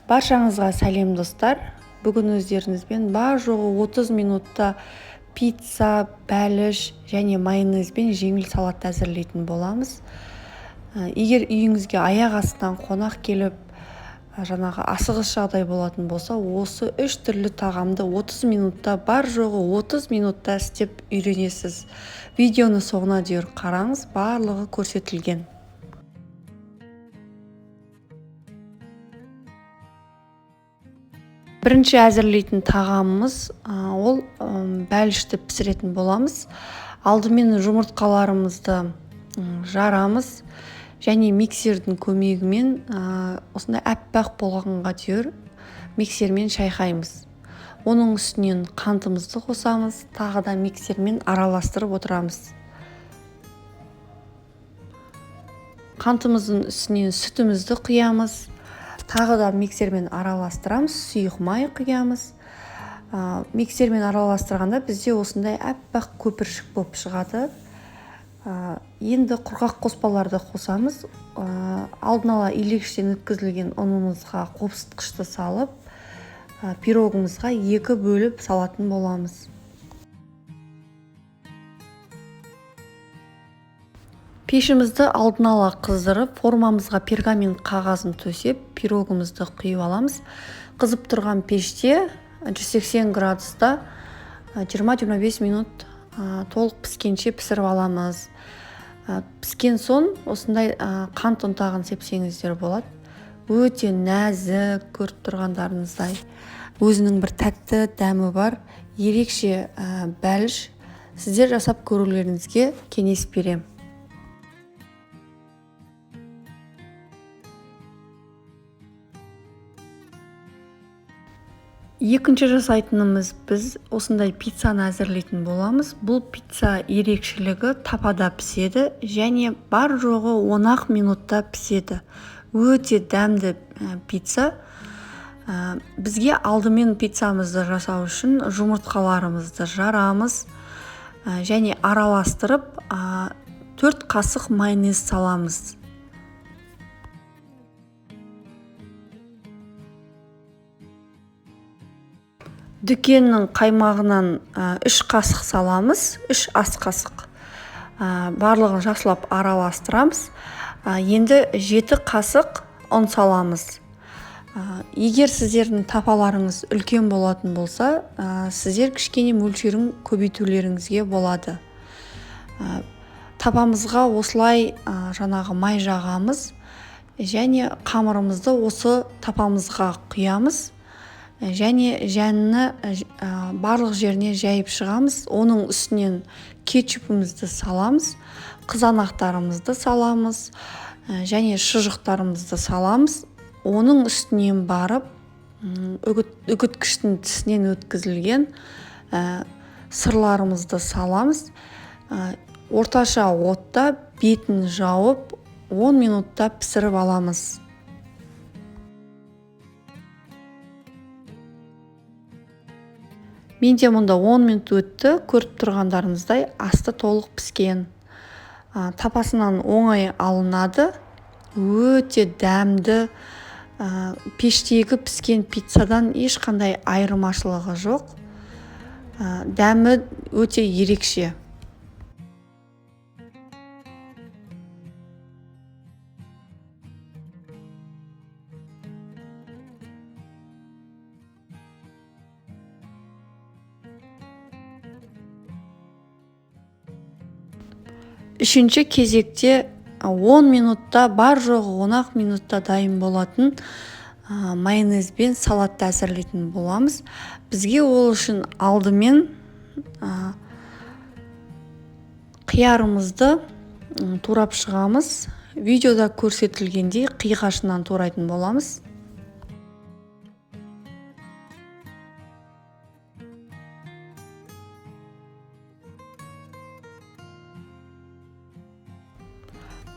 Баршаңызға сәлем достар. Бүгін өздеріңізбен бар жоғы 30 минутта пицца, бәліш және майонезбен жеңіл салат әзірлейтін боламыз. Егер үйіңізге аяқ астынан қонақ келіп, жаңағы асығыс жағдай болатын болса, осы 3 түрлі тағамды 30 минутта, бар жоғы 30 минутта істеп үйренесіз. Видеоны соңына дейін қараңыз, барлығы көрсетілген. Бірінші әзірлейтін тағамымыз ол бәлішті пісіретін боламыз. Алдымен жұмыртқаларымызды жарамыз және миксердің көмегімен осындай әппақ болғанға дейін миксермен шайқаймыз. Оның үстінен қантымызды қосамыз, тағы да миксермен араластырып отырамыз. Қантымыздың үстінен сүтімізді құямыз. Тағы да миксермен араластырамыз, сұйық май құямыз. Миксермен араластырғанда бізде осындай әппақ көпіршік болып шығады. Енді құрғақ қоспаларды қосамыз. Алдын ала илекштен өткізілген ұнымызға қопсытқышты салып, пирогымызға 2 бөліп салатын боламыз. Пешімізді алдын ала қыздырып, формамызға пергамент қағазын төсеп, пирогымызды құйып аламыз. Қызып тұрған пеште 180 градуста 20-25 минут толық піскенше пісіріп аламыз. Піскен соң осындай қант ұнтағын сепсеңіздер болады. Өте нәзік, көріп тұрғандарыңыздай өзінің бір тәтті дәмі бар. Ерекше бәліш. Сіздер жасап көрулеріңізге кеңес берем. Екінші жасайтынымыз біз осындай пиццаны әзірлейтін боламыз. Бұл пицца ерекшелігі тапада піседі және бар жоғы 10 минутта піседі. Өте дәмді пицца. Бізге алдымен пиццамызды жасау үшін жұмыртқаларымызды жарамыз және араластырып 4 қасық майонез саламыз. Дүкеннің қаймағынан 3 қасық саламыз, 3 ас қасық. Барлығын жақсылап араластырамыз. Енді 7 қасық ұн саламыз. Егер сіздердің тапаларыңыз үлкен болатын болса, сіздер кішкене мөлшерін көбейтулеріңізге болады. Тапамызға осылай жаңағы май жағамыз және қамырымызды осы тапамызға құямыз. Және жәнні барлық жеріне жайып шығамыз. Оның үстінен кетчупымызды саламыз, қызанақтарымызды саламыз және шұжықтарымызды саламыз. Оның үстінен барып үгіткіштің тісінен өткізілген сырларымызды саламыз. Орташа отта бетін жауып 10 минутта пісіріп аламыз. Менде мұнда 10 минут өтті, көріп тұрғандарыңыздай асты толық піскен. Тапасынан оңай алынады. Өте дәмді, пештегі піскен пиццадан ешқандай айырмашылығы жоқ. Дәмі өте ерекше. Үшінші кезекте 10 минутта, бар жоғы 10 минутта дайын болатын майонезбен салатты әзірлейтін боламыз. Бізге ол үшін алдымен қиярымызды турап шығамыз. Видеода көрсетілгендей қиғашынан турайтын боламыз.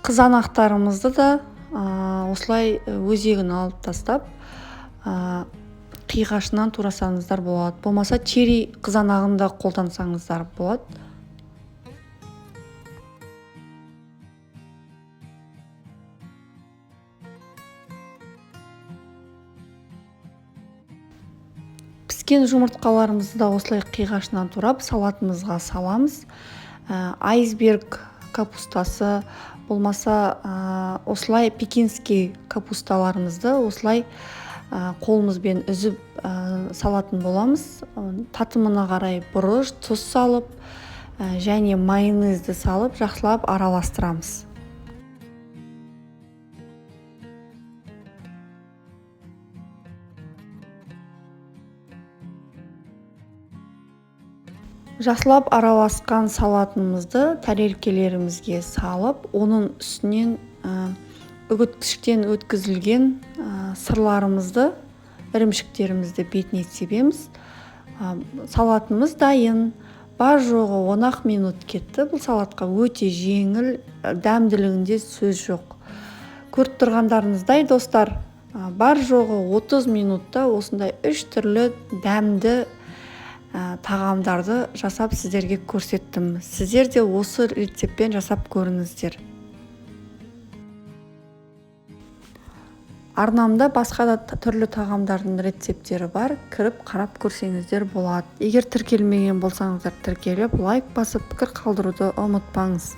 Қызанақтарымызды да осылай өзегін алып тастап, қиғашынан турасаңыздар болады. Болмаса черри қызанағын да қолдансаңыздар болады. Піскен жұмыртқаларымызды да осылай қиғашынан турап салатымызға саламыз. Айсберг капустасы болмаса осылай пекинский капусталарымызды осылай қолымызбен үзіп салатын боламыз. Татымына қарай бұрыш, тұз салып және майонезді салып жақсылап араластырамыз. Жақсылап араласқан салатымызды тәрелкелерімізге салып, оның үстінен үгіткіштен өткізілген сырларымызды, ірімшіктерімізді бетіне себеміз. Салатымыз дайын. Бар жоғы 10 минут кетті. Бұл салатқа өте жеңіл, дәмділігінде сөз жоқ. Көріп тұрғандарыңыздай, достар, бар жоғы 30 минутта осындай 3 түрлі дәмді тағамдарды жасап сіздерге көрсеттім. Сіздер де осы рецептпен жасап көріңіздер. Арнамда басқа да түрлі тағамдардың рецептері бар. Кіріп қарап көрсеңіздер болады. Егер тіркелмеген болсаңыздар тіркеліп, лайк басып, пікір қалдыруды ұмытпаңыз.